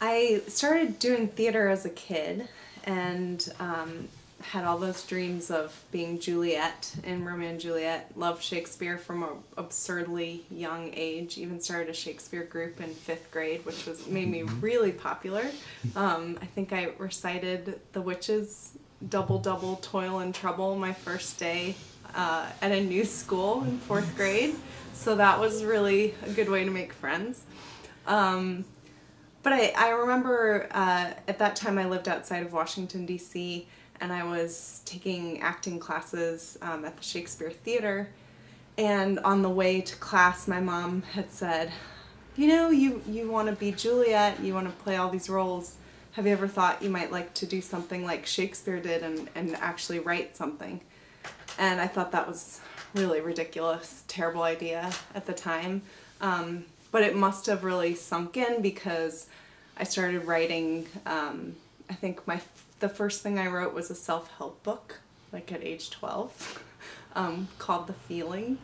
I started doing theater as a kid and had all those dreams of being Juliet in Romeo and Juliet. Loved Shakespeare from an absurdly young age. Even started a Shakespeare group in 5th grade, which made me really popular. I think I recited The Witches' Double Double Toil and Trouble my first day at a new school in 4th grade. So that was really a good way to make friends. But I remember at that time I lived outside of Washington, D.C., and I was taking acting classes at the Shakespeare Theater. And on the way to class, my mom had said, you want to be Juliet, you want to play all these roles. Have you ever thought you might like to do something like Shakespeare did and actually write something? And I thought that was really ridiculous, terrible idea at the time. But it must have really sunk in because I started writing, I think the first thing I wrote was a self-help book, like at age 12, called The Feeling,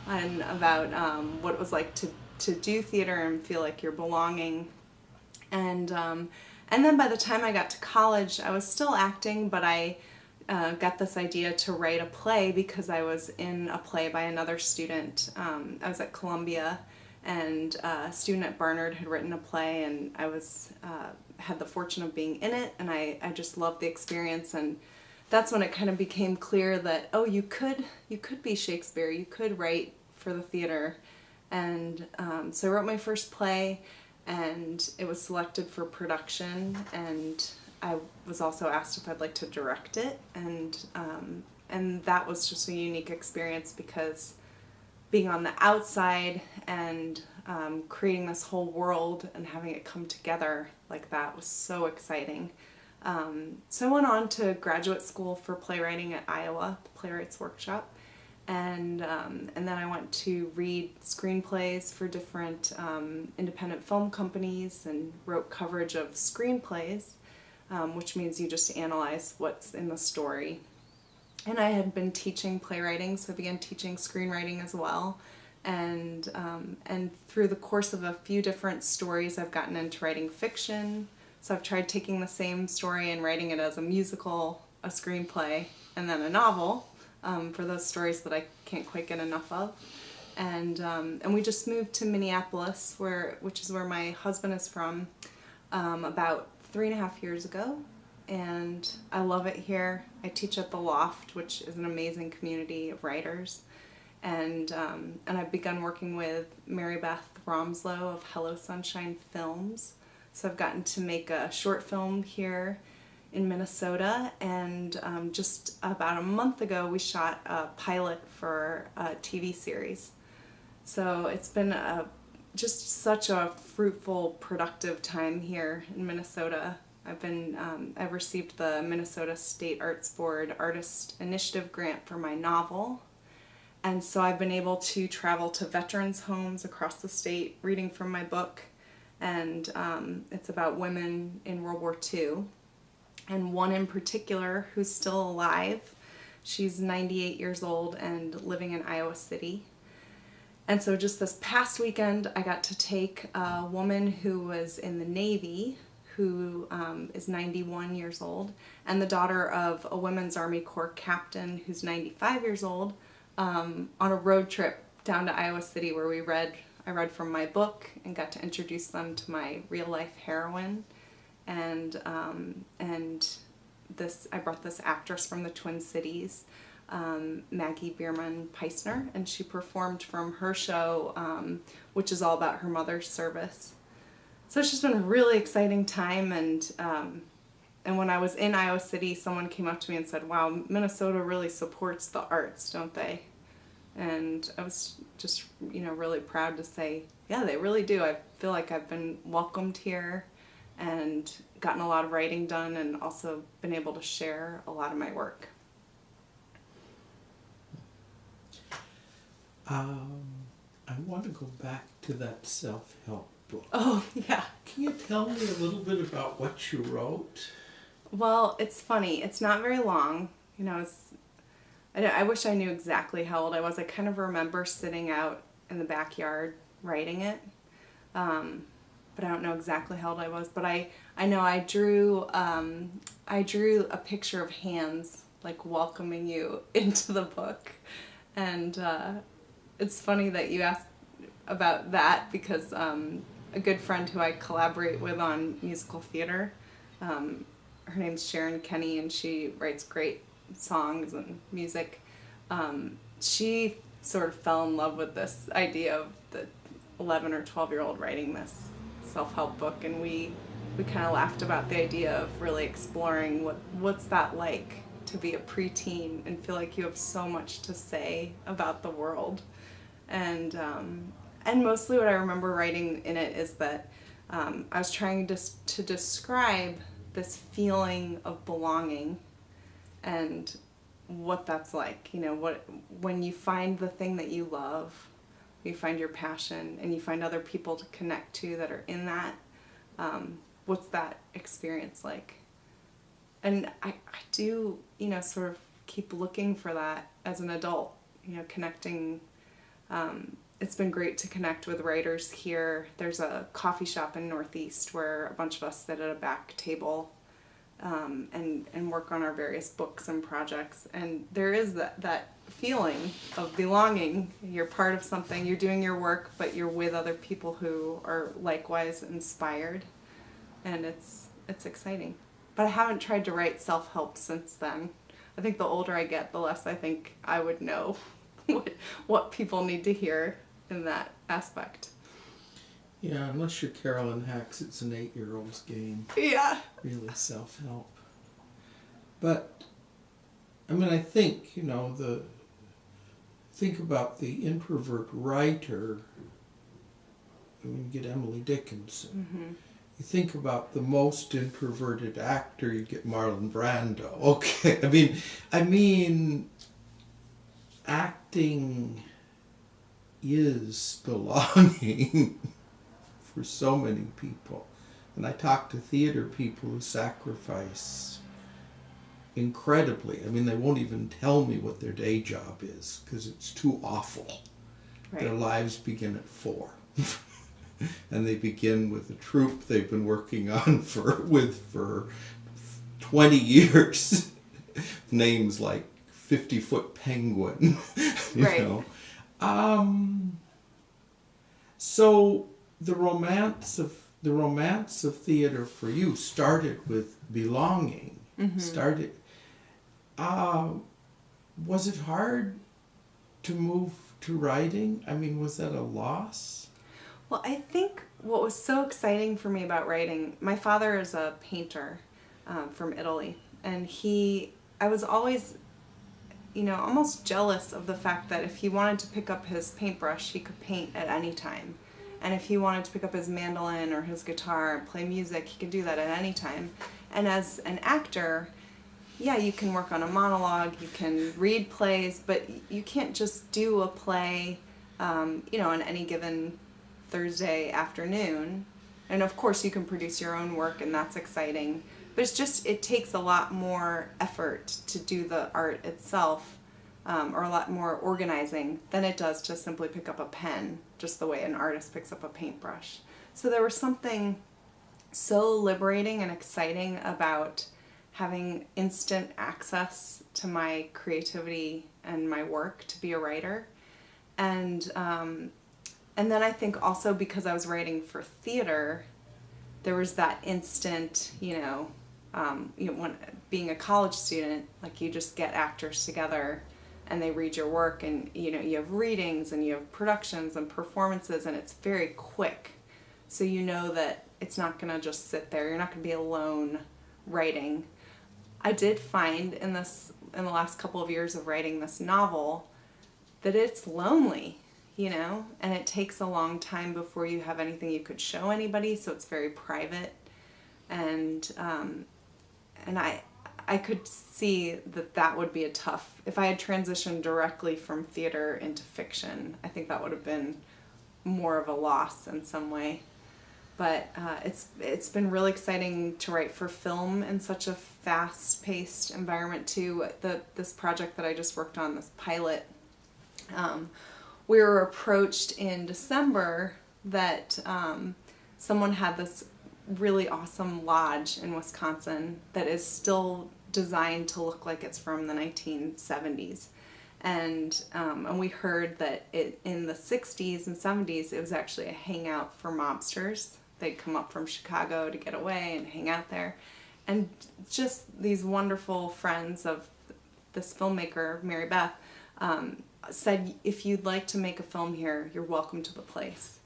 and about what it was like to do theater and feel like you're belonging. And then by the time I got to college, I was still acting, but I got this idea to write a play because I was in a play by another student. I was at Columbia, and a student at Barnard had written a play, and I had the fortune of being in it, and I just loved the experience. And that's when it kind of became clear that, oh, you could be Shakespeare, you could write for the theater. And so I wrote my first play, and it was selected for production, and I was also asked if I'd like to direct it, and that was just a unique experience because being on the outside and creating this whole world and having it come together like that was so exciting. So I went on to graduate school for playwriting at Iowa, the Playwrights workshop, and then I went to read screenplays for different independent film companies and wrote coverage of screenplays, which means you just analyze what's in the story. And I had been teaching playwriting, so I began teaching screenwriting as well. And through the course of a few different stories, I've gotten into writing fiction. So I've tried taking the same story and writing it as a musical, a screenplay, and then a novel for those stories that I can't quite get enough of. And we just moved to Minneapolis, which is where my husband is from, about 3.5 years ago. And I love it here. I teach at the Loft, which is an amazing community of writers. And I've begun working with Mary Beth Romslow of Hello Sunshine Films. So I've gotten to make a short film here in Minnesota, and just about a month ago we shot a pilot for a TV series. So it's been just such a fruitful, productive time here in Minnesota. I've received the Minnesota State Arts Board Artist Initiative Grant for my novel. And so I've been able to travel to veterans' homes across the state reading from my book. And it's about women in World War II. And one in particular who's still alive. She's 98 years old and living in Iowa City. And so just this past weekend, I got to take a woman who was in the Navy, who is 91 years old, and the daughter of a Women's Army Corps captain who's 95 years old, on a road trip down to Iowa City where I read from my book and got to introduce them to my real life heroine. And I brought this actress from the Twin Cities, Maggie Bierman-Peisner, and she performed from her show, which is all about her mother's service. So it's just been a really exciting time, and when I was in Iowa City, someone came up to me and said, "Wow, Minnesota really supports the arts, don't they?" And I was just, really proud to say, yeah, they really do. I feel like I've been welcomed here and gotten a lot of writing done, and also been able to share a lot of my work. I want to go back to that self-help book. Oh, yeah. Can you tell me a little bit about what you wrote? Well, it's funny. It's not very long. I wish I knew exactly how old I was. I kind of remember sitting out in the backyard writing it. but I don't know exactly how old I was. But I know I drew a picture of hands like welcoming you into the book, and it's funny that you asked about that because a good friend who I collaborate with on musical theater, her name's Sharon Kenny, and she writes great songs and music. She sort of fell in love with this idea of the 11 or 12-year-old writing this self-help book, and we kind of laughed about the idea of really exploring what's that like to be a preteen and feel like you have so much to say about the world. And mostly what I remember writing in it is that I was trying to describe this feeling of belonging and what that's like. When you find the thing that you love, you find your passion, and you find other people to connect to that are in that, what's that experience like? And I do, sort of keep looking for that as an adult, connecting. It's been great to connect with writers here. There's a coffee shop in Northeast where a bunch of us sit at a back table and work on our various books and projects. And there is that feeling of belonging. You're part of something, you're doing your work, but you're with other people who are likewise inspired. And it's exciting. But I haven't tried to write self-help since then. I think the older I get, the less I think I would know what people need to hear in that aspect. Yeah, unless you're Carolyn Hacks, it's an 8-year-old's game. Yeah. Really self-help. But, I think, think about the introvert writer. You get Emily Dickinson. Mm-hmm. You think about the most introverted actor, you get Marlon Brando. Okay, I mean, acting is belonging for so many people. And I talk to theater people who sacrifice incredibly. They won't even tell me what their day job is because it's too awful. Right. Their lives begin at 4. And they begin with a troupe they've been working on for 20 years. Names like 50-Foot Penguin, you know. So the romance of theater for you started with belonging. Mm-hmm. Was it hard to move to writing? Was that a loss? Well, I think what was so exciting for me about writing, my father is a painter from Italy, and I was always, almost jealous of the fact that if he wanted to pick up his paintbrush, he could paint at any time. And if he wanted to pick up his mandolin or his guitar and play music, he could do that at any time. And as an actor, yeah, you can work on a monologue, you can read plays, but you can't just do a play, on any given Thursday afternoon. And of course you can produce your own work, and that's exciting. But it takes a lot more effort to do the art itself, or a lot more organizing than it does to simply pick up a pen, just the way an artist picks up a paintbrush. So there was something so liberating and exciting about having instant access to my creativity and my work to be a writer. And then I think also because I was writing for theater, there was that instant, when being a college student, like you just get actors together and they read your work, and you have readings and you have productions and performances, and it's very quick. So you know that it's not going to just sit there. You're not going to be alone writing. I did find in the last couple of years of writing this novel that it's lonely. And it takes a long time before you have anything you could show anybody, so it's very private. And I could see that would be if I had transitioned directly from theater into fiction, I think that would have been more of a loss in some way. But it's been really exciting to write for film in such a fast-paced environment too. This project that I just worked on, this pilot, we were approached in December that someone had this really awesome lodge in Wisconsin that is still designed to look like it's from the 1970s. And we heard that in the 60s and 70s, it was actually a hangout for mobsters. They'd come up from Chicago to get away and hang out there. And just these wonderful friends of this filmmaker, Mary Beth, said, if you'd like to make a film here, you're welcome to the place.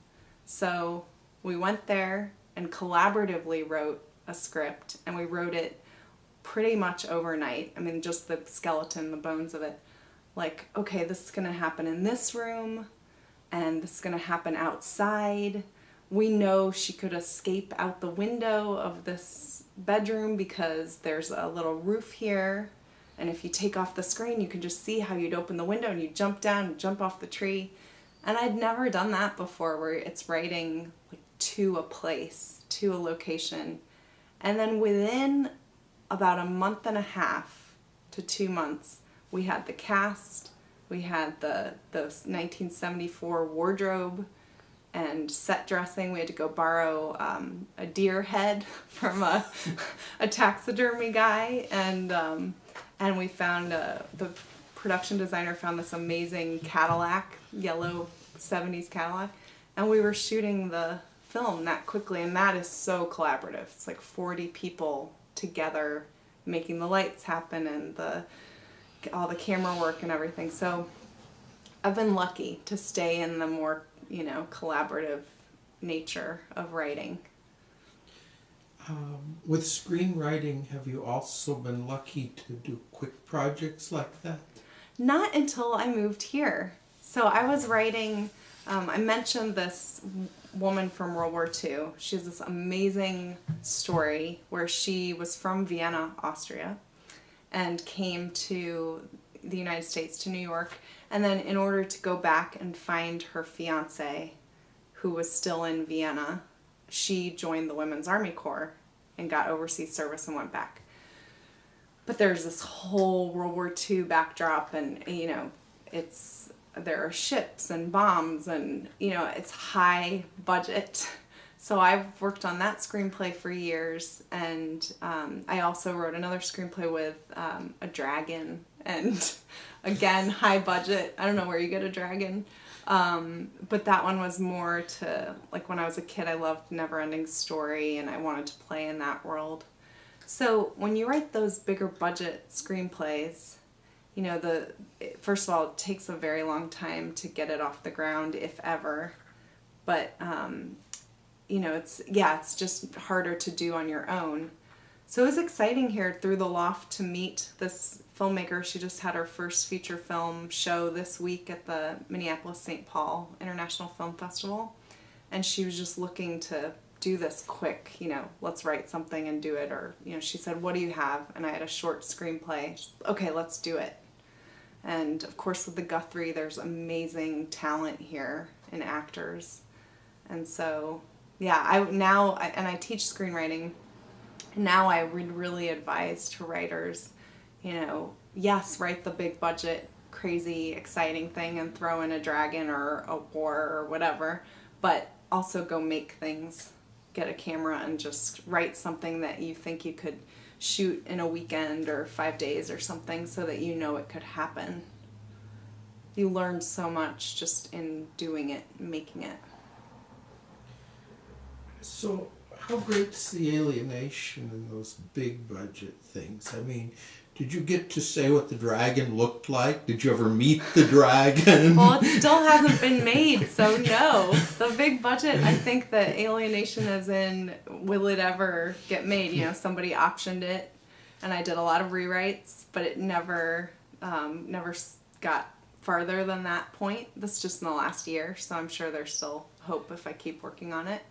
So we went there and collaboratively wrote a script, and we wrote it pretty much overnight. I mean, just the skeleton, the bones of it. Like, okay, this is going to happen in this room, and this is going to happen outside. We know she could escape out the window of this bedroom because there's a little roof here. And if you take off the screen, you can just see how you'd open the window and you jump down and jump off the tree. And I'd never done that before, where it's writing like to a place, to a location. And then within about a month and a half to 2 months, we had the cast, we had the 1974 wardrobe and set dressing. We had to go borrow a deer head from a taxidermy guy, and we found the production designer found this amazing Cadillac, yellow 70s Cadillac, and we were shooting the film that quickly, and that is so collaborative. It's like 40 people together making the lights happen and all the camera work and everything. So I've been lucky to stay in the more, collaborative nature of writing. With screenwriting, have you also been lucky to do quick projects like that? Not until I moved here. So I was writing, I mentioned this woman from World War II. She has this amazing story where she was from Vienna, Austria, and came to the United States, to New York, and then in order to go back and find her fiance, who was still in Vienna, she joined the Women's Army Corps and got overseas service and went back. But there's this whole World War II backdrop, and there are ships and bombs, and it's high budget. So I've worked on that screenplay for years, and I also wrote another screenplay with a dragon, and again, high budget. I don't know where you get a dragon, but that one was more to, like, when I was a kid, I loved Never Ending Story, and I wanted to play in that world. So when you write those bigger budget screenplays, first of all, it takes a very long time to get it off the ground, if ever, but it's just harder to do on your own. So it was exciting here through the Loft to meet this filmmaker. She just had her first feature film show this week at the Minneapolis St. Paul International Film Festival, and she was just looking to do this quick, let's write something and do it. Or, she said, what do you have? And I had a short screenplay. Okay, let's do it. And of course with the Guthrie, there's amazing talent here in actors. And so, yeah, I teach screenwriting. Now I would really advise to writers, yes, write the big budget, crazy, exciting thing and throw in a dragon or a war or whatever, but also go make things. Get a camera and just write something that you think you could shoot in a weekend or 5 days or something, so that it could happen. You learn so much just in doing it, making it. So how great's the alienation in those big budget things? I mean, did you get to say what the dragon looked like? Did you ever meet the dragon? Well, it still hasn't been made, so no. The big budget, I think the alienation is in, will it ever get made? Somebody optioned it, and I did a lot of rewrites, but it never got farther than that point. This is just in the last year, so I'm sure there's still hope if I keep working on it.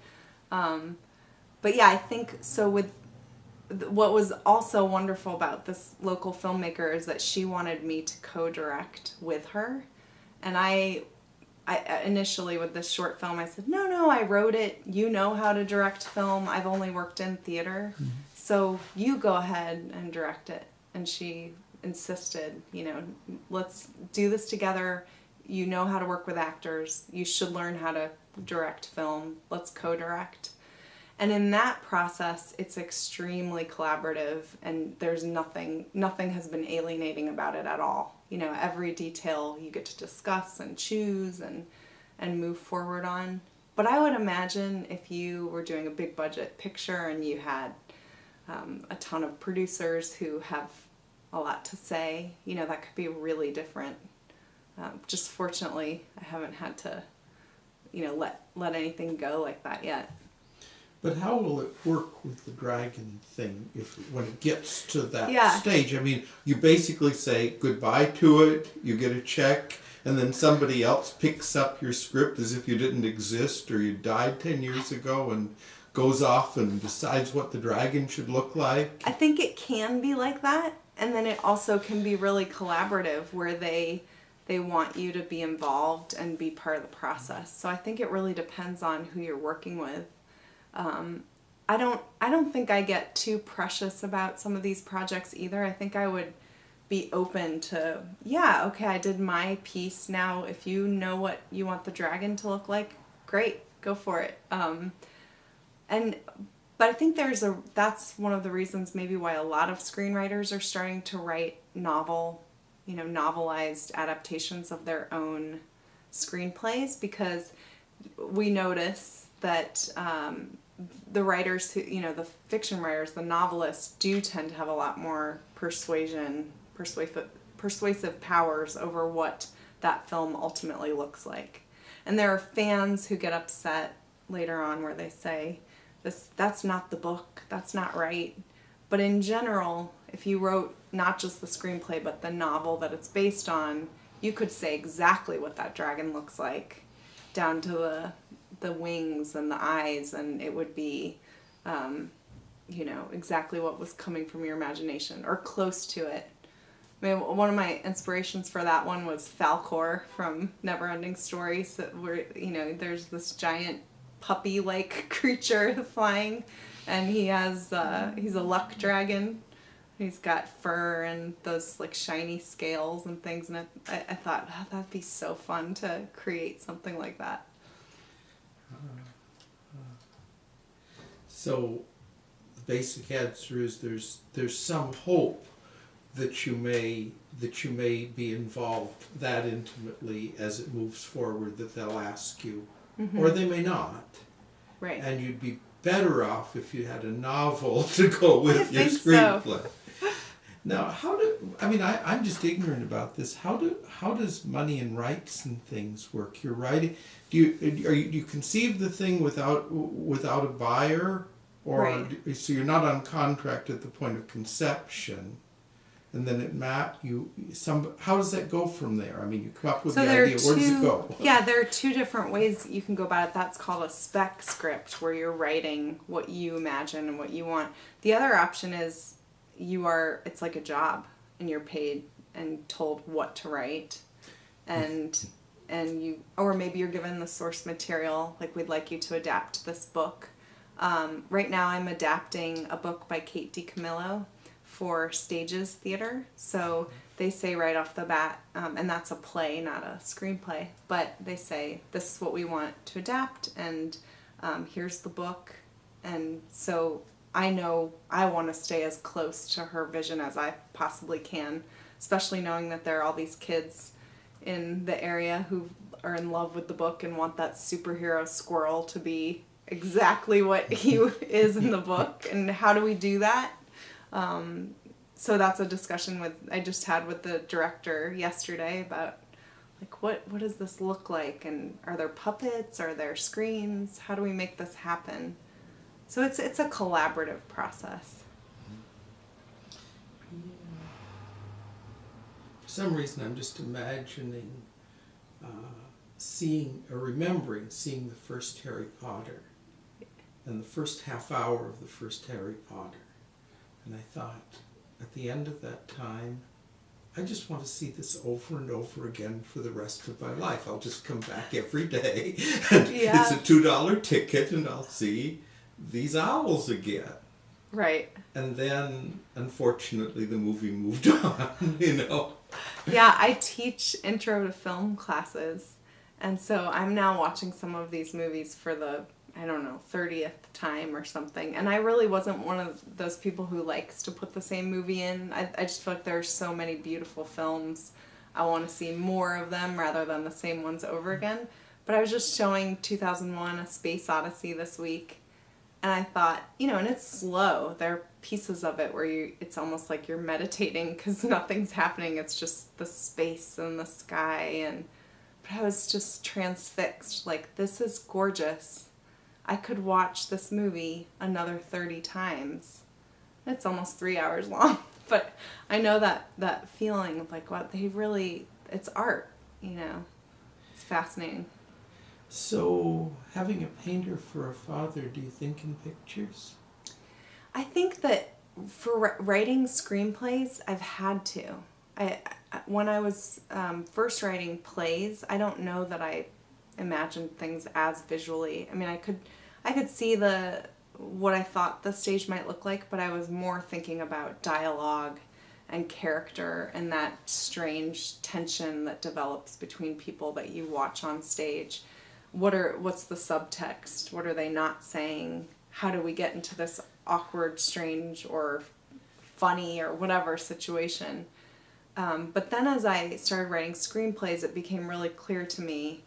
But yeah, I think so. With what was also wonderful about this local filmmaker is that she wanted me to co-direct with her, and I initially with this short film I said, no, I wrote it. You know how to direct film. I've only worked in theater, so you go ahead and direct it. And she insisted, let's do this together. You know how to work with actors. You should learn how to direct film. Let's co-direct. And in that process, it's extremely collaborative, and there's nothing has been alienating about it at all. You know, every detail you get to discuss and choose and move forward on. But I would imagine if you were doing a big budget picture and you had a ton of producers who have a lot to say, you know, that could be really different. Just fortunately, I haven't had to, you know, let anything go like that yet. But how will it work with the dragon thing when it gets to that stage? I mean, you basically say goodbye to it, you get a check, and then somebody else picks up your script as if you didn't exist or you died 10 years ago and goes off and decides what the dragon should look like. I think it can be like that, and then it also can be really collaborative where they want you to be involved and be part of the process. So I think it really depends on who you're working with. I don't think I get too precious about some of these projects either. I think I would be open to, okay, I did my piece. Now, if you know what you want the dragon to look like, great, go for it. But I think that's one of the reasons maybe why a lot of screenwriters are starting to write novelized adaptations of their own screenplays, because we notice that the writers who, the fiction writers, the novelists, do tend to have a lot more persuasive powers over what that film ultimately looks like. And there are fans who get upset later on where they say, that's not the book, that's not right. But in general, if you wrote not just the screenplay but the novel that it's based on, you could say exactly what that dragon looks like, down to the wings and the eyes, and it would be, exactly what was coming from your imagination, or close to it. I mean, one of my inspirations for that one was Falcor from Neverending Stories, where, there's this giant puppy-like creature flying, and he has, he's a luck dragon. He's got fur and those like shiny scales and things, and I thought, that'd be so fun to create something like that. So the basic answer is there's some hope that you may be involved that intimately as it moves forward, that they'll ask you, or they may not. Right. And you'd be better off if you had a novel to go with your screenplay. So. Now, I'm just ignorant about this. How does money and rights and things work? You're writing. Do you conceive the thing without a buyer, or right. So you're not on contract at the point of conception, and then how does that go from there? I mean, you come up with the idea. Where does it go? Yeah, there are two different ways you can go about it. That's called a spec script, where you're writing what you imagine and what you want. The other option is it's like a job, and you're paid and told what to write, and or maybe you're given the source material, like, we'd like you to adapt this book. Right now I'm adapting a book by Kate DiCamillo for Stages Theater, so they say right off the bat, and that's a play, not a screenplay, but they say, this is what we want to adapt, and here's the book. And so I know I want to stay as close to her vision as I possibly can, especially knowing that there are all these kids in the area who are in love with the book and want that superhero squirrel to be exactly what he is in the book. And how do we do that? So that's a discussion I just had with the director yesterday about, like, what does this look like? And are there puppets? Are there screens? How do we make this happen? So it's a collaborative process. For some reason, I'm just imagining remembering seeing the first Harry Potter and the first half hour of the first Harry Potter. And I thought, at the end of that time, I just want to see this over and over again for the rest of my life. I'll just come back every day, and it's a $2 ticket, and I'll see these owls again. Right. And then, unfortunately, the movie moved on, Yeah, I teach intro to film classes, and so I'm now watching some of these movies for the I don't know, 30th time or something. And I really wasn't one of those people who likes to put the same movie in. I just feel like there's so many beautiful films. I want to see more of them rather than the same ones over again. But I was just showing 2001: A Space Odyssey this week. And I thought, and it's slow. There are pieces of it where it's almost like you're meditating because nothing's happening. It's just the space and the sky. But I was just transfixed. Like, this is gorgeous. I could watch this movie another 30 times. It's almost 3 hours long. But I know that feeling of like, what it's art, It's fascinating. So, having a painter for a father, do you think in pictures? I think that for writing screenplays, I've had to. When I was first writing plays, I don't know that I imagined things as visually. I mean, I could see what I thought the stage might look like, but I was more thinking about dialogue and character and that strange tension that develops between people that you watch on stage. What's the subtext? What are they not saying? How do we get into this awkward, strange, or funny, or whatever situation? But then as I started writing screenplays, it became really clear to me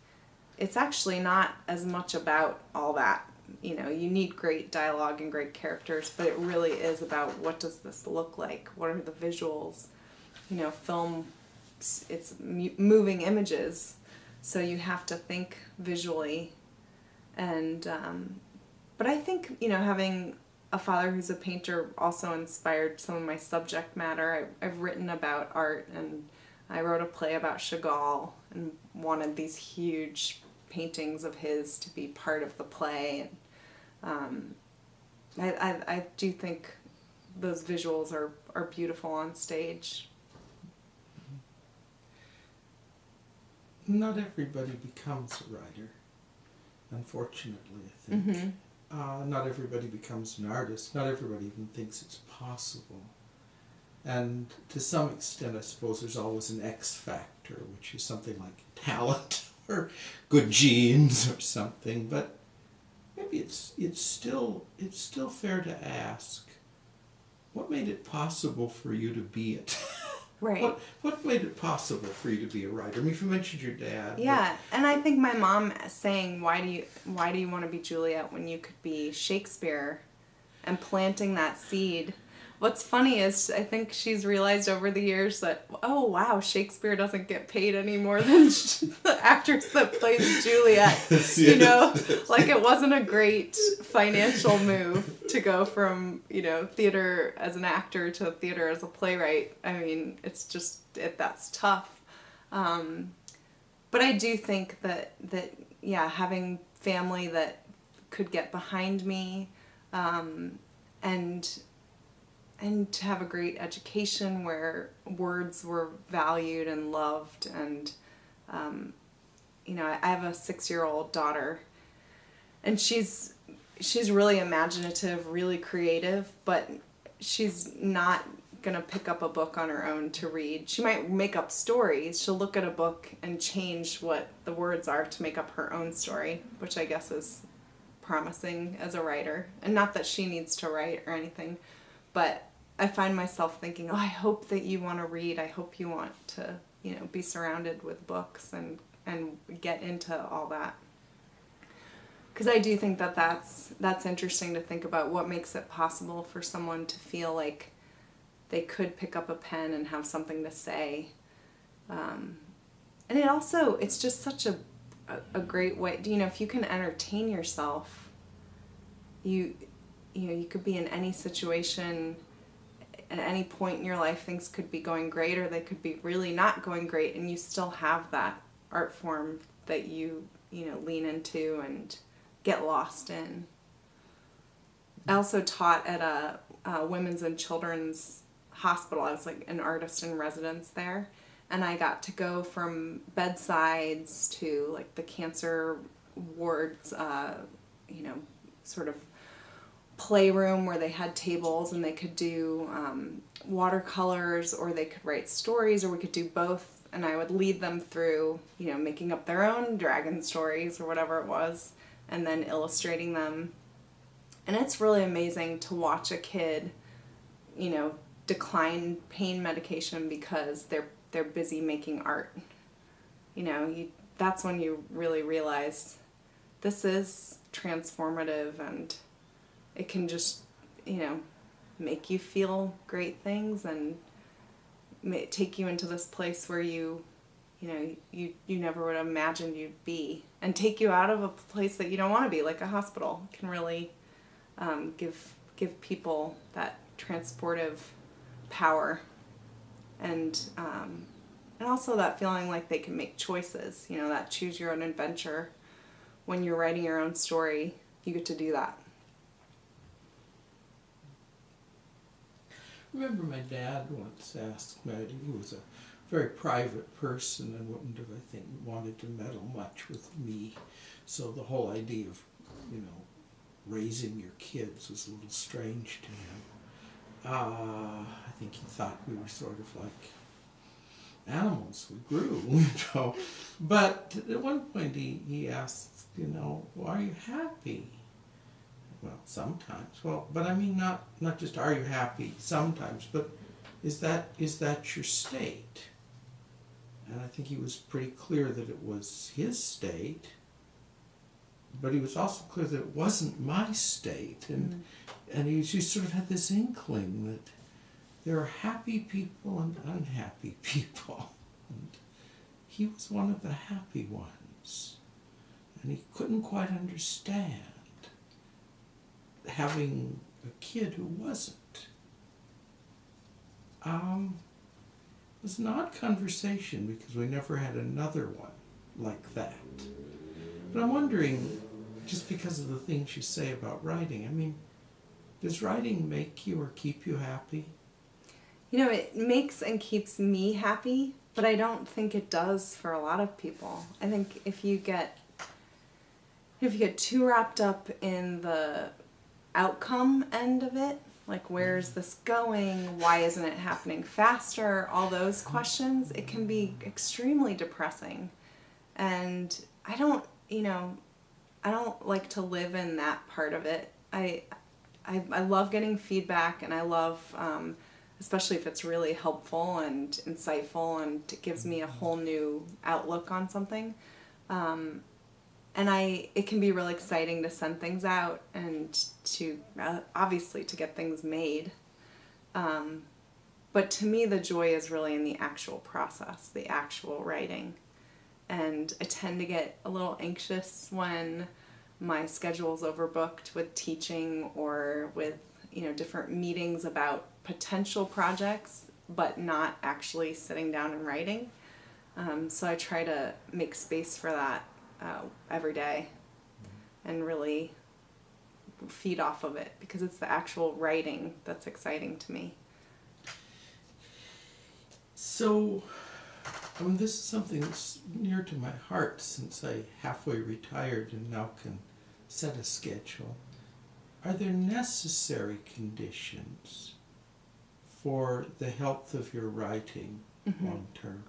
it's actually not as much about all that. You need great dialogue and great characters, but it really is about what does this look like? What are the visuals? Film, it's moving images. So you have to think visually, and but I think having a father who's a painter also inspired some of my subject matter. I've written about art, and I wrote a play about Chagall and wanted these huge paintings of his to be part of the play. And I do think those visuals are beautiful on stage. Not everybody becomes a writer, unfortunately, I think. Mm-hmm. Not everybody becomes an artist. Not everybody even thinks it's possible. And to some extent, I suppose there's always an X factor, which is something like talent or good genes or something. But maybe it's still fair to ask, what made it possible for you to be it? Right. What made it possible for you to be a writer? I mean, if you mentioned your dad. Yeah, and I think my mom saying, why do you want to be Juliet when you could be Shakespeare, and planting that seed. What's funny is I think she's realized over the years that, oh wow, Shakespeare doesn't get paid any more than the actress that plays Juliet. Yes. Like it wasn't a great financial move to go from, theater as an actor to theater as a playwright. I mean, it's just, that's tough. But I do think that having family that could get behind me, and to have a great education where words were valued and loved. And, I have a 6-year-old daughter, and she's really imaginative, really creative, but she's not going to pick up a book on her own to read. She might make up stories. She'll look at a book and change what the words are to make up her own story, which I guess is promising as a writer. And not that she needs to write or anything, but I find myself thinking, I hope that you want to read. I hope you want to, be surrounded with books and get into all that. Because I do think that that's interesting to think about, what makes it possible for someone to feel like they could pick up a pen and have something to say. And it's just such a great way, if you can entertain yourself, you could be in any situation. At any point in your life, things could be going great or they could be really not going great, and you still have that art form that you lean into and get lost in. I also taught at a women's and children's hospital. I was like an artist in residence there, and I got to go from bedsides to like the cancer wards, sort of playroom where they had tables and they could do watercolors, or they could write stories, or we could do both, and I would lead them through making up their own dragon stories or whatever it was, and then illustrating them. And it's really amazing to watch a kid, you know, decline pain medication because they're busy making art. You know, that's when you really realize this is transformative, and it can just, you know, make you feel great things and take you into this place where you never would have imagined you'd be, and take you out of a place that you don't want to be, like a hospital. It can really give people that transportive power, and also that feeling like they can make choices, you know, that choose your own adventure. When you're writing your own story, you get to do that. I remember my dad once asked me, he was a very private person and wouldn't have, I think, wanted to meddle much with me. So the whole idea of, you know, raising your kids was a little strange to him. I think he thought we were sort of like animals. We grew, you know. But at one point he asked, you know, well, are you happy? Well, sometimes. Well, but I mean, not just are you happy sometimes, but is that your state? And I think he was pretty clear that it was his state, but he was also clear that it wasn't my state. And he just sort of had this inkling that there are happy people and unhappy people. And he was one of the happy ones. And he couldn't quite understand having a kid who wasn't. It was an odd conversation because we never had another one like that. But I'm wondering, just because of the things you say about writing, I mean, does writing make you or keep you happy? You know, it makes and keeps me happy, but I don't think it does for a lot of people. I think if you get too wrapped up in the outcome end of it, like where's this going, why isn't it happening faster, all those questions, it can be extremely depressing. And I don't like to live in that part of it. I love getting feedback, and I love, especially if it's really helpful and insightful and it gives me a whole new outlook on something. And it can be really exciting to send things out and to, obviously, to get things made. But to me, the joy is really in the actual process, the actual writing. And I tend to get a little anxious when my schedule's overbooked with teaching or with, you know, different meetings about potential projects, but not actually sitting down and writing. So I try to make space for that every day and really feed off of it, because it's the actual writing that's exciting to me. So, I mean, this is something that's near to my heart since I halfway retired and now can set a schedule. Are there necessary conditions for the health of your writing long term?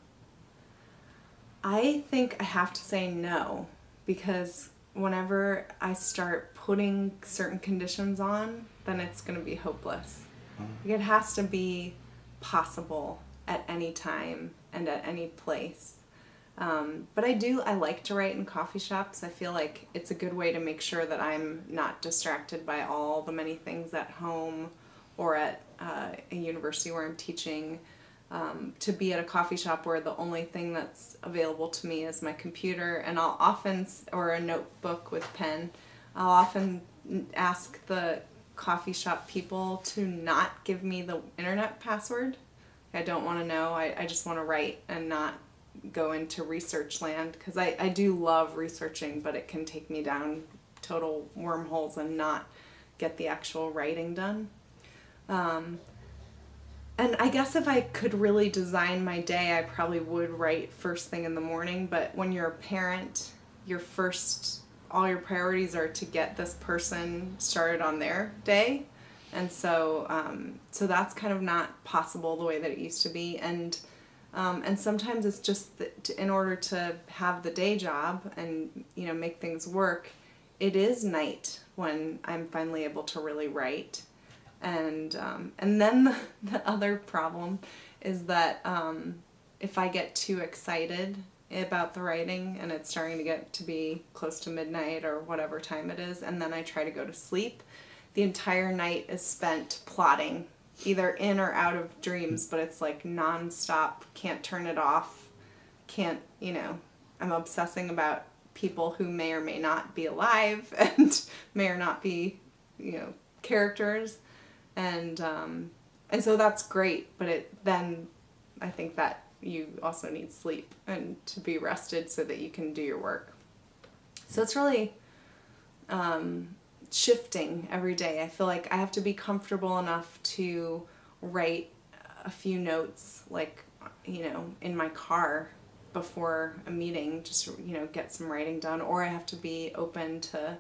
I think I have to say no, because whenever I start putting certain conditions on, then it's going to be hopeless. It has to be possible at any time and at any place. But I like to write in coffee shops. I feel like it's a good way to make sure that I'm not distracted by all the many things at home or at a university where I'm teaching. To be at a coffee shop where the only thing that's available to me is my computer, and I'll often, or a notebook with pen, I'll often ask the coffee shop people to not give me the internet password. I don't want to know. I just want to write and not go into research land, because I do love researching, but it can take me down total wormholes and not get the actual writing done. And I guess if I could really design my day, I probably would write first thing in the morning. But when you're a parent, all your priorities are to get this person started on their day. And so that's kind of not possible the way that it used to be. And sometimes it's just that in order to have the day job and, you know, make things work, it is night when I'm finally able to really write. And then the other problem is that if I get too excited about the writing and it's starting to get to be close to midnight or whatever time it is, and then I try to go to sleep, the entire night is spent plotting, either in or out of dreams, but it's like nonstop, can't turn it off, can't, I'm obsessing about people who may or may not be alive and may or not be, characters. And so that's great, but then I think that you also need sleep and to be rested so that you can do your work. So it's really shifting every day. I feel like I have to be comfortable enough to write a few notes, like, in my car before a meeting, just, get some writing done, or I have to be open to,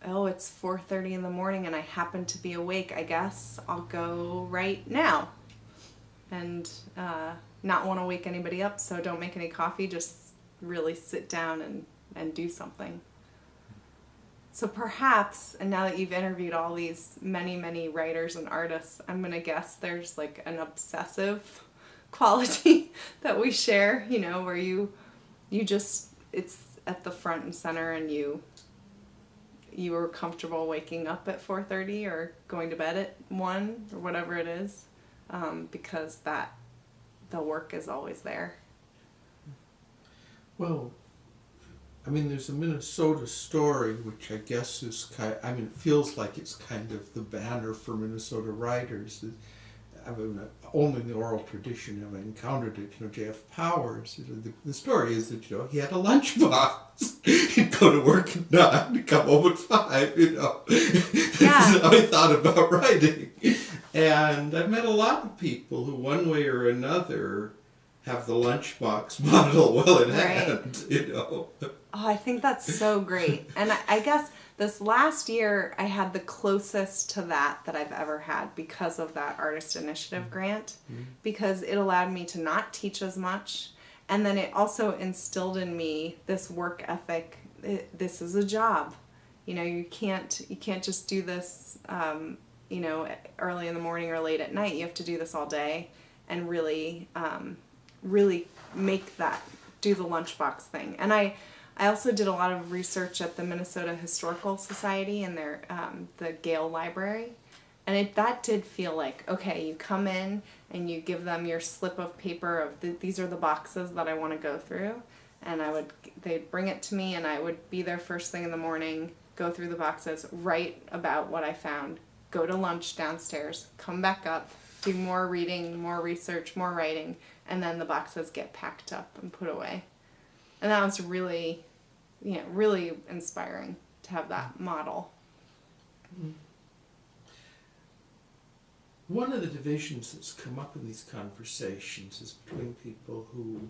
it's 4:30 in the morning and I happen to be awake, I guess I'll go write now. And not want to wake anybody up, so don't make any coffee, just really sit down and do something. So perhaps, and now that you've interviewed all these many, many writers and artists, I'm going to guess there's like an obsessive quality that we share, where you just, it's at the front and center, and you were comfortable waking up at 4:30 or going to bed at 1 or whatever it is, because the work is always there. Well, there's a Minnesota story, which I guess is it feels like it's kind of the banner for Minnesota writers. Only in the oral tradition have I encountered it. J.F. Powers, the story is that, he had a lunchbox. He'd go to work at 9, come home at 5, This is how he thought about writing. And I've met a lot of people who, one way or another, have the lunchbox model well in hand, Oh, I think that's so great. And I guess this last year I had the closest to that I've ever had because of that Artist Initiative grant, because it allowed me to not teach as much. And then it also instilled in me this work ethic. This is a job. You can't just do this, early in the morning or late at night. You have to do this all day and really make that, do the lunchbox thing. And I also did a lot of research at the Minnesota Historical Society and their the Gale Library, and that did feel like, okay, you come in and you give them your slip of paper of these are the boxes that I want to go through, and they'd bring it to me, and I would be there first thing in the morning, go through the boxes, write about what I found, go to lunch downstairs, come back up, do more reading, more research, more writing, and then the boxes get packed up and put away. And that was really, really inspiring to have that model. One of the divisions that's come up in these conversations is between people who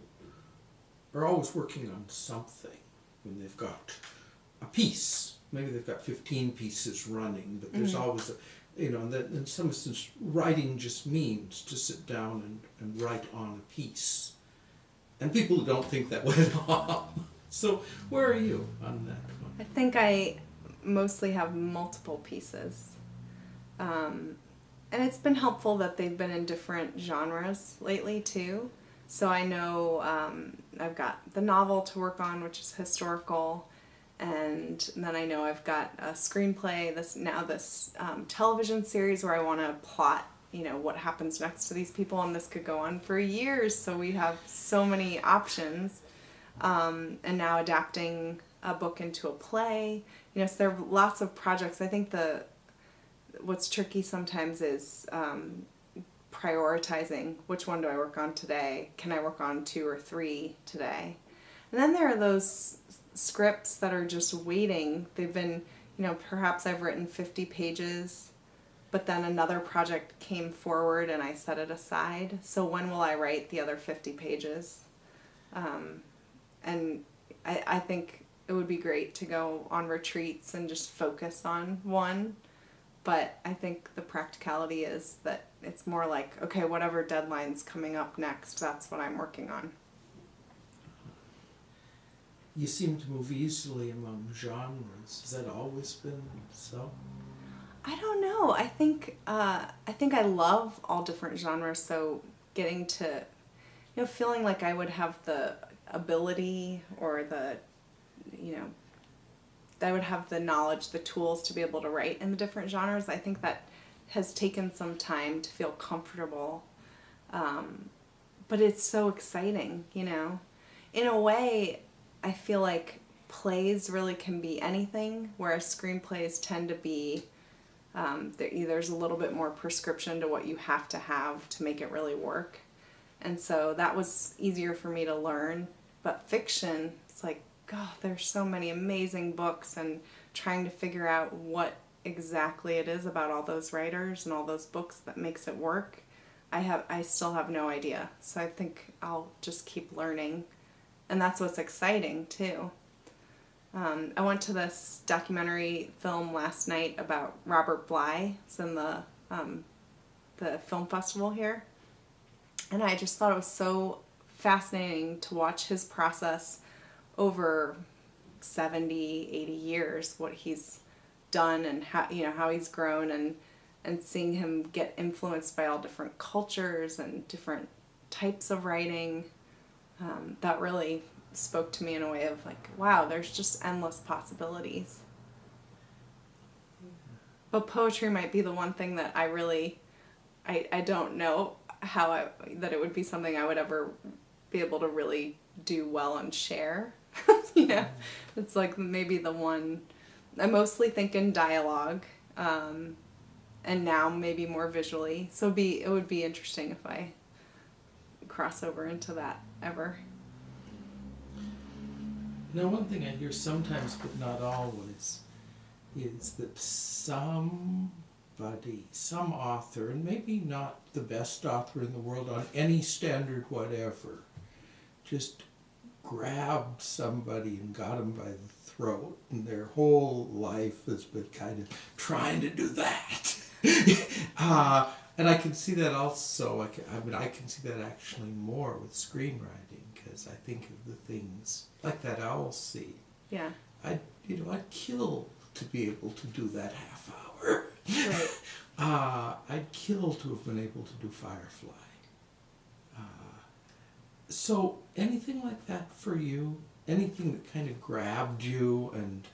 are always working on something. When they've got a piece, maybe they've got 15 pieces running, but there's always and that in some sense, writing just means to sit down and write on a piece. And people don't think that way at all. So where are you on that one? I think I mostly have multiple pieces. And it's been helpful that they've been in different genres lately too. So I know I've got the novel to work on, which is historical, and then I know I've got a screenplay, this television series where I want to plot, what happens next to these people, and this could go on for years, so we have so many options. And now adapting a book into a play, so there are lots of projects. I think what's tricky sometimes is prioritizing which one do I work on today. Can I work on 2 or 3 today? And then there are those scripts that are just waiting. They've been, perhaps I've written 50 pages, but then another project came forward and I set it aside. So when will I write the other 50 pages? And I think it would be great to go on retreats and just focus on one. But I think the practicality is that it's more like, okay, whatever deadline's coming up next, that's what I'm working on. you seem to move easily among genres. Has that always been so? I don't know. I think I love all different genres. So getting to, feeling like I would have the ability or I would have the knowledge, the tools to be able to write in the different genres. I think that has taken some time to feel comfortable. But it's so exciting, In a way, I feel like plays really can be anything, whereas screenplays tend to be, there's a little bit more prescription to what you have to make it really work. And so that was easier for me to learn. But fiction, it's like, God, there's so many amazing books, and trying to figure out what exactly it is about all those writers and all those books that makes it work. I still have no idea. So I think I'll just keep learning. And that's what's exciting too. I went to this documentary film last night about Robert Bly. It's in the film festival here. And I just thought it was so fascinating to watch his process over 70, 80 years, what he's done and how he's grown, and seeing him get influenced by all different cultures and different types of writing. That really spoke to me in a way of like, wow, there's just endless possibilities. But poetry might be the one thing that I don't know that it would be something I would ever be able to really do well and share. It's like maybe the one. I mostly think in dialogue, and now maybe more visually. So it would be interesting if I cross over into that ever. Now, one thing I hear sometimes, but not always, is that some author, and maybe not the best author in the world on any standard whatever, just grabbed somebody and got them by the throat, and their whole life has been kind of trying to do that. And I can see that also. I can see that actually more with screenwriting, because I think of the things like that owl scene. Yeah. I'd kill to be able to do that half hour. Right. I'd kill to have been able to do Firefly. So anything like that for you? Anything that kind of grabbed you and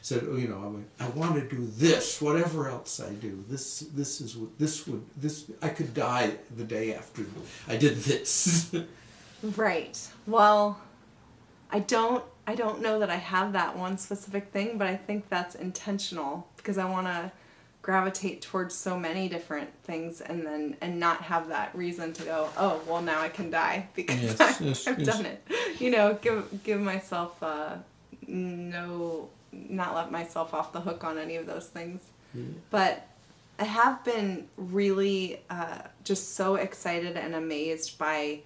said, I want to do this, whatever else I do. I could die the day after I did this. Right. Well, I don't know that I have that one specific thing, but I think that's intentional because I want to gravitate towards so many different things and not have that reason to go, oh, well, now I can die because I've done it. Give myself not let myself off the hook on any of those things. Mm. But I have been really just so excited and amazed by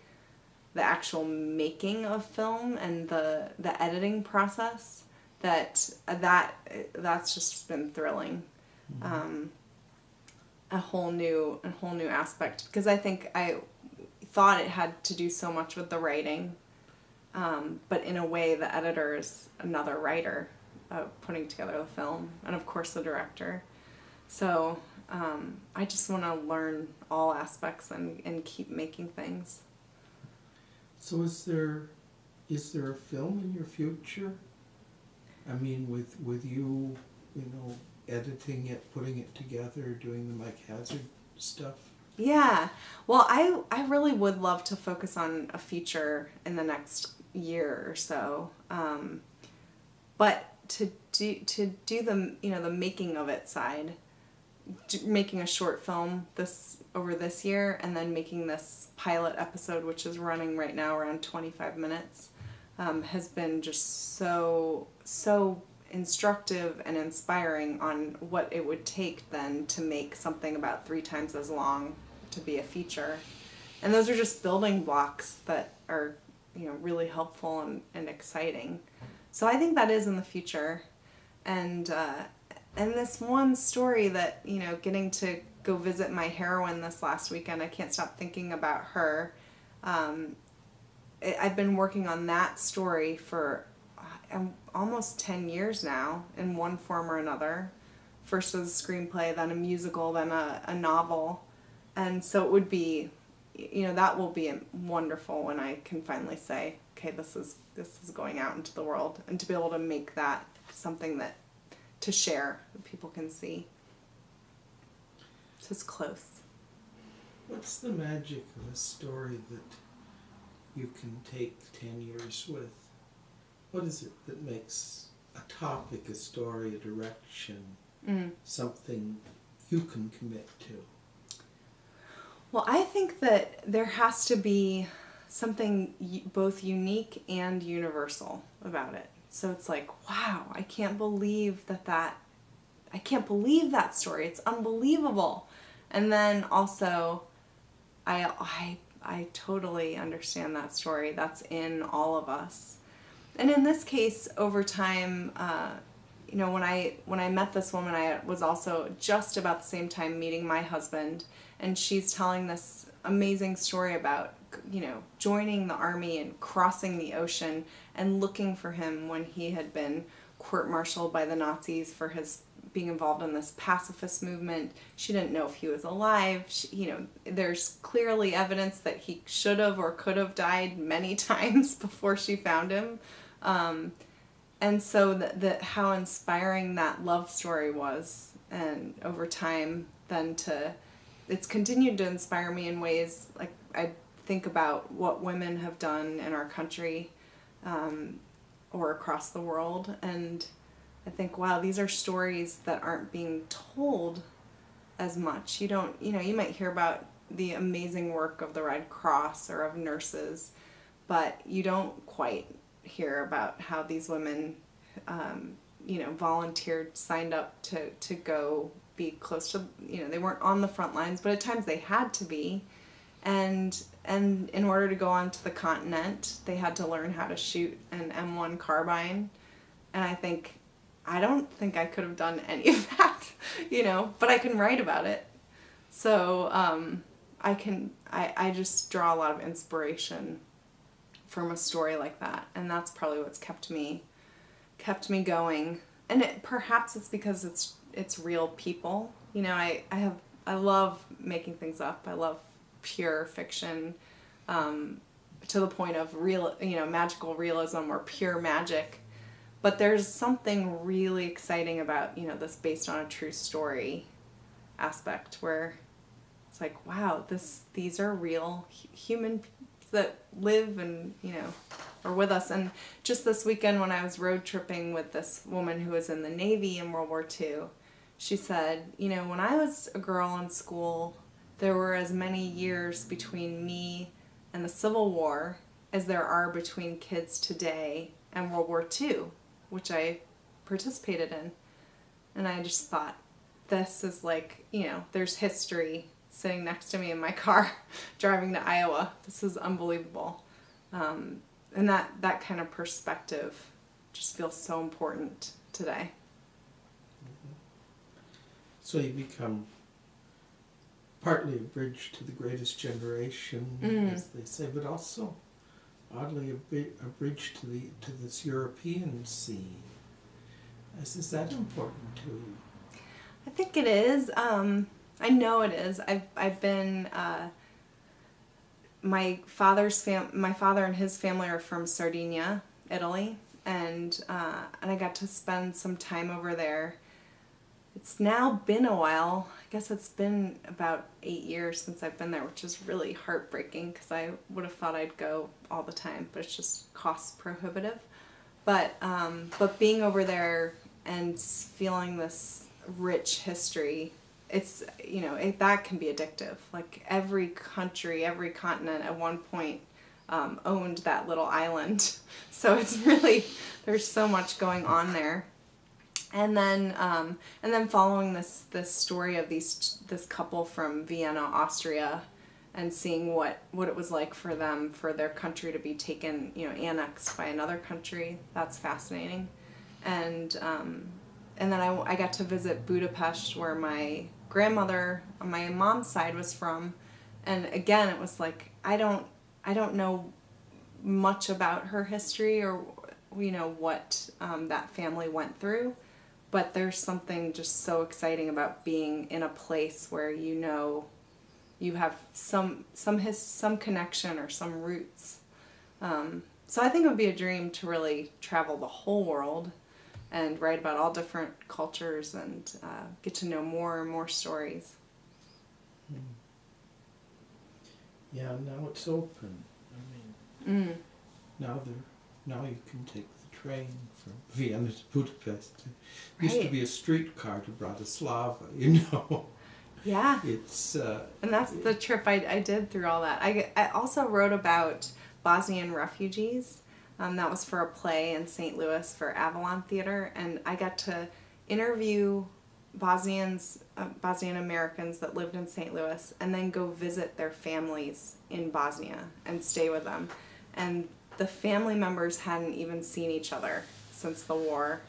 the actual making of film and the editing process that's just been thrilling. A whole new aspect, because I think I thought it had to do so much with the writing, but in a way the editor is another writer putting together the film, and of course the director. So I just want to learn all aspects and keep making things. So is there a film in your future? I mean, with you, editing it, putting it together, doing the Mike Hazard stuff? Yeah. Well, I really would love to focus on a feature in the next year or so. But to do the, the making of it side, making a short film over this year, and then making this pilot episode, which is running right now around 25 minutes, has been just so instructive and inspiring on what it would take then to make something about 3 times as long to be a feature. And those are just building blocks that are, really helpful and exciting. So I think that is in the future. And this one story that, getting to go visit my heroine this last weekend, I can't stop thinking about her. I've been working on that story for almost 10 years now in one form or another. First as a screenplay, then a musical, then a novel. And so it would be, that will be wonderful when I can finally say, okay, this is going out into the world, and to be able to make that something that to share that people can see. So it's close. What's the magic of a story that you can take 10 years with? What is it that makes a topic, a story, a direction, something you can commit to? Well, I think that there has to be something both unique and universal about it. So it's like, wow, I can't believe that story. It's unbelievable. And then also, I totally understand that story. That's in all of us. And in this case, over time, when I met this woman, I was also just about the same time meeting my husband, and she's telling this amazing story about, joining the army and crossing the ocean and looking for him when he had been court-martialed by the Nazis for his being involved in this pacifist movement. She didn't know if he was alive. There's clearly evidence that he should have or could have died many times before she found him. And so how inspiring that love story was, and over time then it's continued to inspire me in ways, like I think about what women have done in our country or across the world, and I think, wow, these are stories that aren't being told as much. You might hear about the amazing work of the Red Cross or of nurses, but you don't quite hear about how these women, volunteered, signed up to go be close to, they weren't on the front lines, but at times they had to be. And in order to go onto the continent, they had to learn how to shoot an M1 carbine. And I don't think I could have done any of that, but I can write about it. So I just draw a lot of inspiration from a story like that, and that's probably what's kept me going. And perhaps it's because it's real people. I love making things up. I love pure fiction, to the point of real, magical realism or pure magic. But there's something really exciting about, this based on a true story aspect, where it's like, wow, these are real human that live and, are with us. And just this weekend when I was road tripping with this woman who was in the Navy in World War II, she said, when I was a girl in school, there were as many years between me and the Civil War as there are between kids today and World War II, which I participated in. And I just thought, this is like, there's history sitting next to me in my car driving to Iowa. This is unbelievable. And that kind of perspective just feels so important today. So you become partly a bridge to the greatest generation, as they say, but also oddly a bridge to this European scene. Is that important to you? I think it is. I know it is. I've been. My father and his family are from Sardinia, Italy, and I got to spend some time over there. It's now been a while. I guess it's been about 8 years since I've been there, which is really heartbreaking because I would have thought I'd go all the time, but it's just cost prohibitive. But being over there and feeling this rich history, it's, that can be addictive. Like every country, every continent at one point owned that little island. So it's really, there's so much going on there. And then following this story of this couple from Vienna, Austria, and seeing what it was like for them, for their country to be taken, annexed by another country, that's fascinating. And then I got to visit Budapest, where my grandmother on my mom's side was from, and again it was like I don't know much about her history, what that family went through. But there's something just so exciting about being in a place where you have some connection or some roots. So I think it would be a dream to really travel the whole world and write about all different cultures and get to know more and more stories. Yeah, now it's open. I mean, now you can take the train from Vienna to Budapest. It used to be a streetcar to Bratislava, Yeah. It's and that's the trip I did through all that. I also wrote about Bosnian refugees. That was for a play in St. Louis for Avalon Theater, and I got to interview Bosnian Americans that lived in St. Louis and then go visit their families in Bosnia and stay with them. And the family members hadn't even seen each other since the war,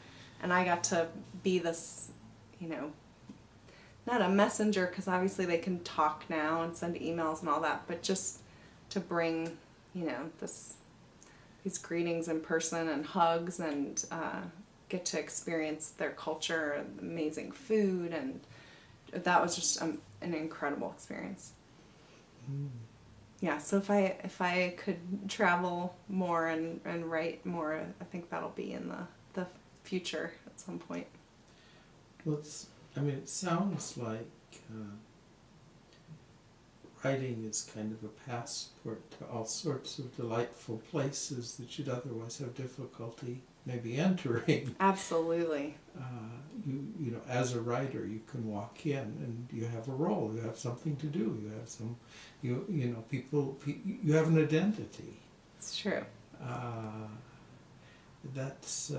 and I got to be this, not a messenger, because obviously they can talk now and send emails and all that, but just to bring, these greetings in person and hugs and get to experience their culture and amazing food, and that was just an incredible experience. Yeah, so if I could travel more and write more, I think that'll be in the future at some point. Well, it sounds like writing is kind of a passport to all sorts of delightful places that you'd otherwise have difficulty maybe entering. Absolutely. As a writer, you can walk in and you have a role, you have something to do, you have you have an identity. It's true. That's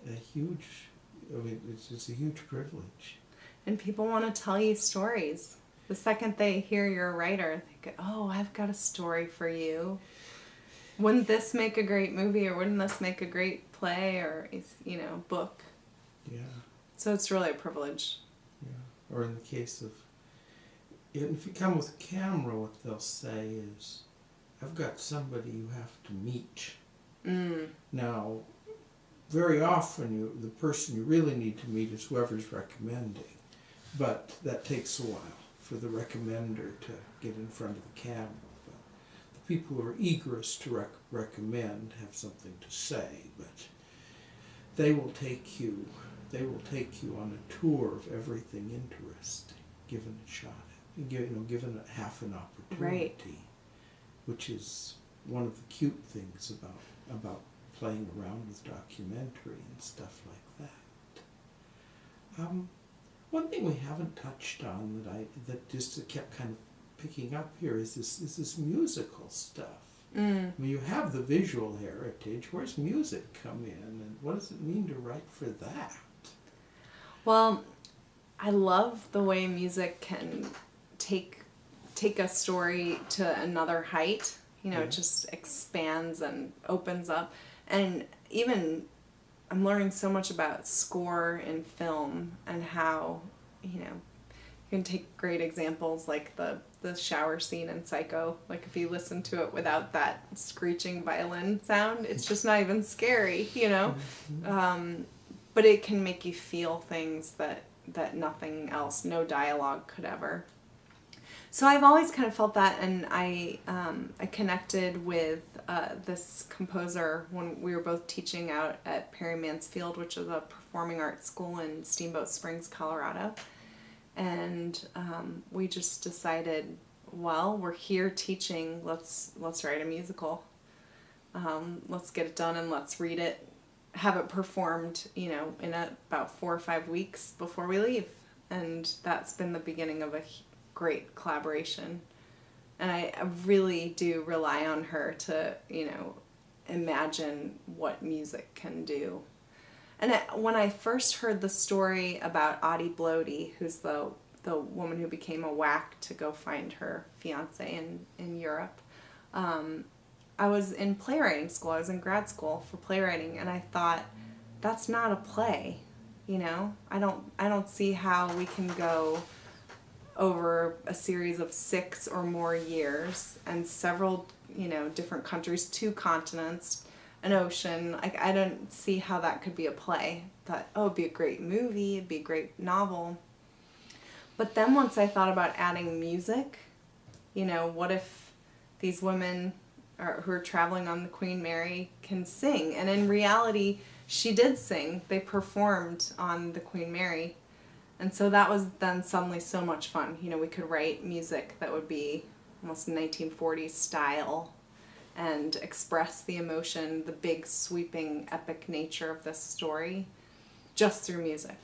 it's a huge privilege. And people want to tell you stories. The second they hear you're a writer, they go, "Oh, I've got a story for you. Wouldn't this make a great movie, or wouldn't this make a great play, or book?" Yeah. So it's really a privilege. Yeah. Or in the case of, if you come with a camera, what they'll say is, "I've got somebody you have to meet." Now, very often the person you really need to meet is whoever's recommending, but that takes a while for the recommender to get in front of the camera. But the people who are eagerest to recommend have something to say, but they will take you on a tour of everything interesting, given a shot at, given it half an opportunity, Right. Which is one of the cute things about playing around with documentary and stuff like that. One thing we haven't touched on that just kept kind of picking up here is this musical stuff. When you have the visual heritage, where's music come in, and what does it mean to write for that? Well, I love the way music can take a story to another height. It just expands and opens up. And even I'm learning so much about score in film and how, you can take great examples like the shower scene in Psycho. Like if you listen to it without that screeching violin sound, it's just not even scary, But it can make you feel things that nothing else, no dialogue could ever. So I've always kind of felt that, and I connected with this composer when we were both teaching out at Perry Mansfield, which is a performing arts school in Steamboat Springs, Colorado. And we just decided, well, we're here teaching, let's write a musical. Let's get it done and let's read it, have it performed, in about 4 or 5 weeks before we leave. And that's been the beginning of a great collaboration. And I really do rely on her to, imagine what music can do. And when I first heard the story about Audie Blody, who's the woman who became a whack to go find her fiance in Europe, I was in playwriting school. I was in grad school for playwriting, and I thought, that's not a play. I don't see how we can go over a series of 6 or more years and several, different countries, 2 continents, an ocean. Like, I don't see how that could be a play. Thought, oh, it'd be a great movie, it'd be a great novel. But then once I thought about adding music, you know, what if these women who are traveling on the Queen Mary can sing? And in reality, she did sing. They performed on the Queen Mary. And so that was then suddenly so much fun. You know, we could write music that would be almost 1940s style and express the emotion, the big, sweeping, epic nature of this story just through music.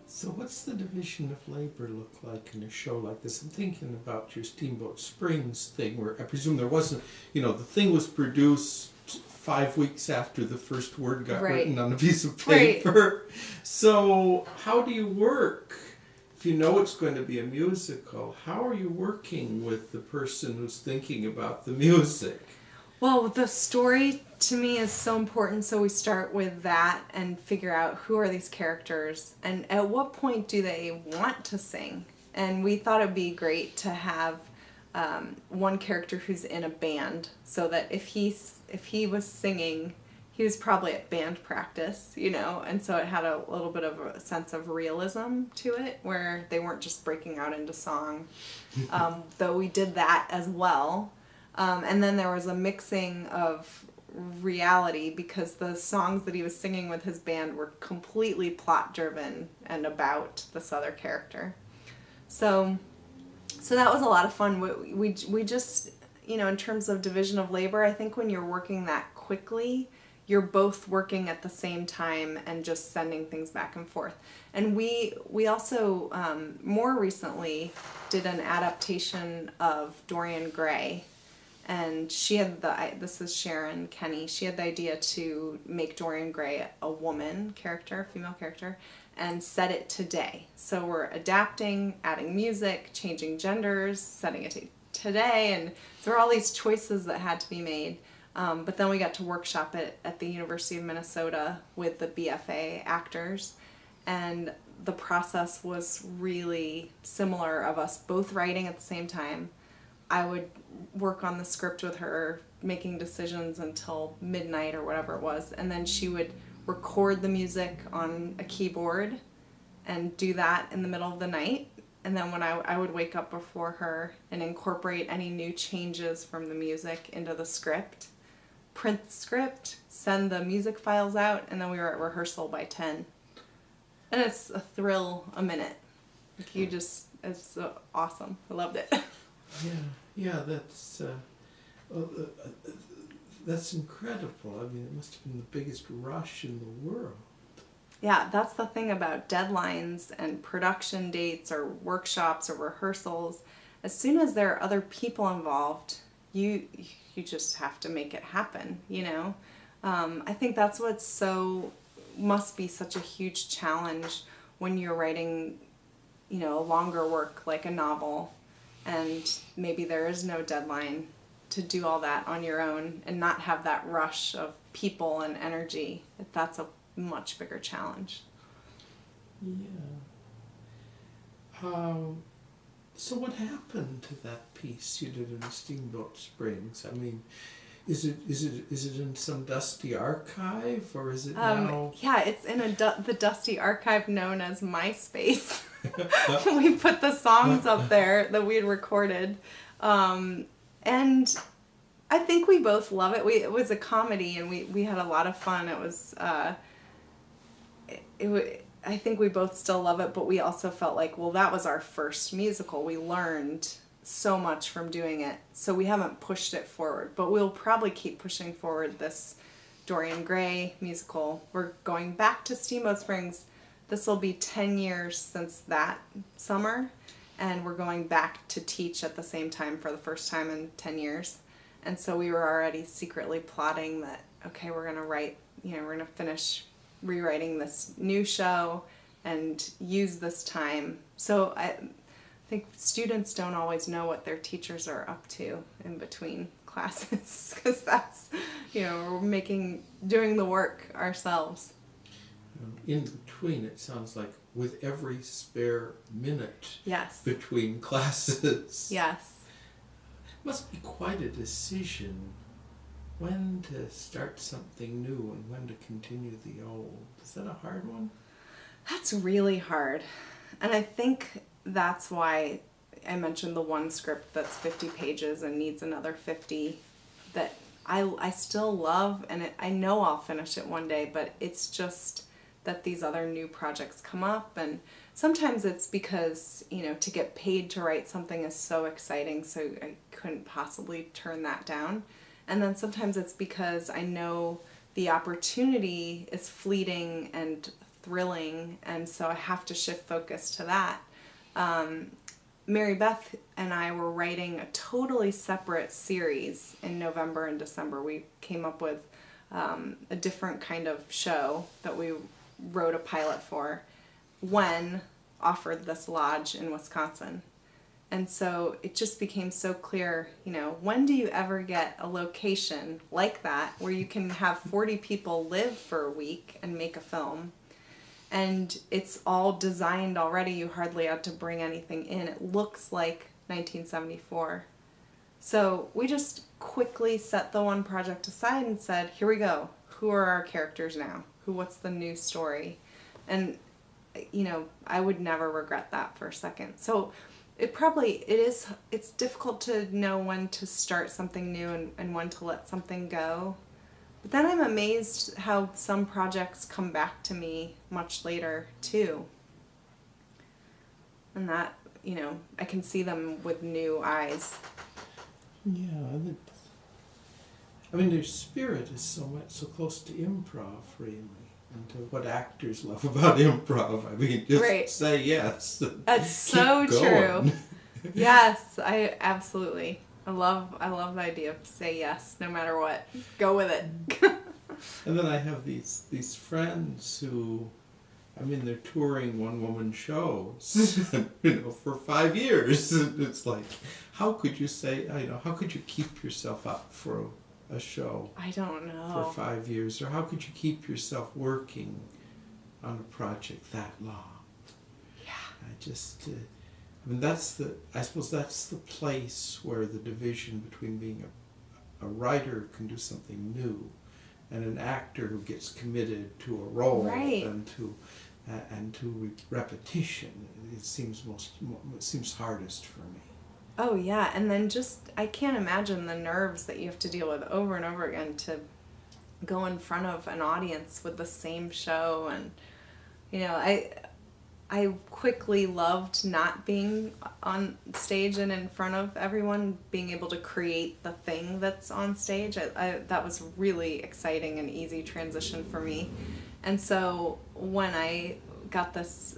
So what's the division of labor look like in a show like this? I'm thinking about your Steamboat Springs thing, where I presume there wasn't, you know, the thing was produced 5 weeks after the first word got written on a piece of paper. Right. So how do you work? If you know it's going to be a musical, how are you working with the person who's thinking about the music? Well, the story to me is so important, so we start with that and figure out who are these characters and at what point do they want to sing. And we thought it would be great to have one character who's in a band, so that if he was singing, he was probably at band practice, you know, and so it had a little bit of a sense of realism to it, where they weren't just breaking out into song, though we did that as well. And then there was a mixing of reality, because the songs that he was singing with his band were completely plot driven and about this other character. So that was a lot of fun. We just, you know, in terms of division of labor, I think when you're working that quickly, you're both working at the same time and just sending things back and forth. And we also more recently did an adaptation of Dorian Gray. And she had this is Sharon Kenny, she had the idea to make Dorian Gray a woman character, female character, and set it today. So we're adapting, adding music, changing genders, setting it today, and there were all these choices that had to be made. But then we got to workshop it at the University of Minnesota with the M.F.A. actors, and the process was really similar, of us both writing at the same time. I would work on the script with her, making decisions until midnight or whatever it was, and then she would record the music on a keyboard and do that in the middle of the night. And then when I would wake up before her and incorporate any new changes from the music into the script, print the script, send the music files out, and then we were at rehearsal by 10. And it's a thrill a minute. Like, it's awesome. I loved it. Yeah, that's incredible. I mean, it must have been the biggest rush in the world. Yeah, that's the thing about deadlines and production dates or workshops or rehearsals. As soon as there are other people involved, you just have to make it happen, you know? I think that's must be such a huge challenge when you're writing, you know, a longer work like a novel, and maybe there is no deadline, to do all that on your own and not have that rush of people and energy. That's a much bigger challenge. Yeah. So what happened to that piece you did in Steamboat Springs? I mean, is it in some dusty archive, or is it now? Yeah, it's in the dusty archive known as MySpace. We put the songs up there that we had recorded, and I think we both love it. It was a comedy, and we had a lot of fun. It was I think we both still love it, but we also felt like, well, that was our first musical. We learned so much from doing it, so we haven't pushed it forward, but we'll probably keep pushing forward this Dorian Gray musical. We're going back to Steamboat Springs. This will be 10 years since that summer, and we're going back to teach at the same time for the first time in 10 years. And so we were already secretly plotting that, okay, we're going to finish rewriting this new show and use this time. So I think students don't always know what their teachers are up to in between classes, because that's, we're doing the work ourselves. In between, it sounds like with every spare minute Yes. between classes. Yes. Must be quite a decision when to start something new and when to continue the old. Is that a hard one? That's really hard. And I think that's why I mentioned the one script that's 50 pages and needs another 50 that I still love, and I know I'll finish it one day, but it's just that these other new projects come up, and sometimes it's because, to get paid to write something is so exciting, so I couldn't possibly turn that down. And then sometimes it's because I know the opportunity is fleeting and thrilling, and so I have to shift focus to that. Mary Beth and I were writing a totally separate series in November and December. We came up with a different kind of show that we wrote a pilot for when offered this lodge in Wisconsin. And so it just became so clear, when do you ever get a location like that where you can have 40 people live for a week and make a film? And it's all designed already. You hardly had to bring anything in. It looks like 1974. So we just quickly set the one project aside and said, here we go. Who are our characters now? What's the new story? And, I would never regret that for a second. So it's difficult to know when to start something new and when to let something go. But then I'm amazed how some projects come back to me much later, too. And that, I can see them with new eyes. Yeah, their spirit is so close to improv, really, and to what actors love about improv. Just right. Say yes. That's so true. Yes, I absolutely. I love the idea of say yes, no matter what. Go with it. And then I have these friends who, they're touring one-woman shows, for 5 years. It's like, how could you how could you keep yourself up for a show? I don't know. For 5 years, or how could you keep yourself working on a project that long? Yeah. I suppose that's the place where the division between being a writer can do something new, and an actor who gets committed to a role right. and to repetition. It seems hardest for me. Oh yeah, and then I can't imagine the nerves that you have to deal with over and over again to go in front of an audience with the same show, and I quickly loved not being on stage and in front of everyone, being able to create the thing that's on stage. That was really exciting and easy transition for me. And so when I got this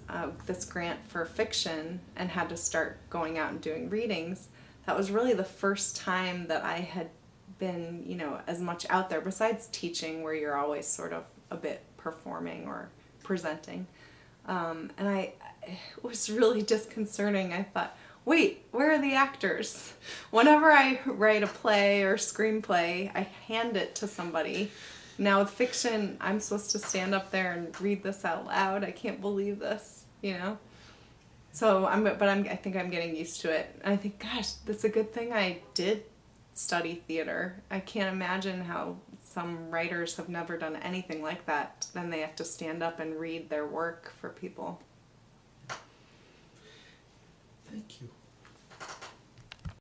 grant for fiction and had to start going out and doing readings, that was really the first time that I had been, as much out there, besides teaching where you're always sort of a bit performing or presenting. And it was really disconcerting. I thought, wait, where are the actors? Whenever I write a play or screenplay, I hand it to somebody. Now with fiction, I'm supposed to stand up there and read this out loud. I can't believe this, So I think I'm getting used to it. And I think, gosh, that's a good thing I did study theater. I can't imagine how some writers have never done anything like that. Then they have to stand up and read their work for people. Thank you.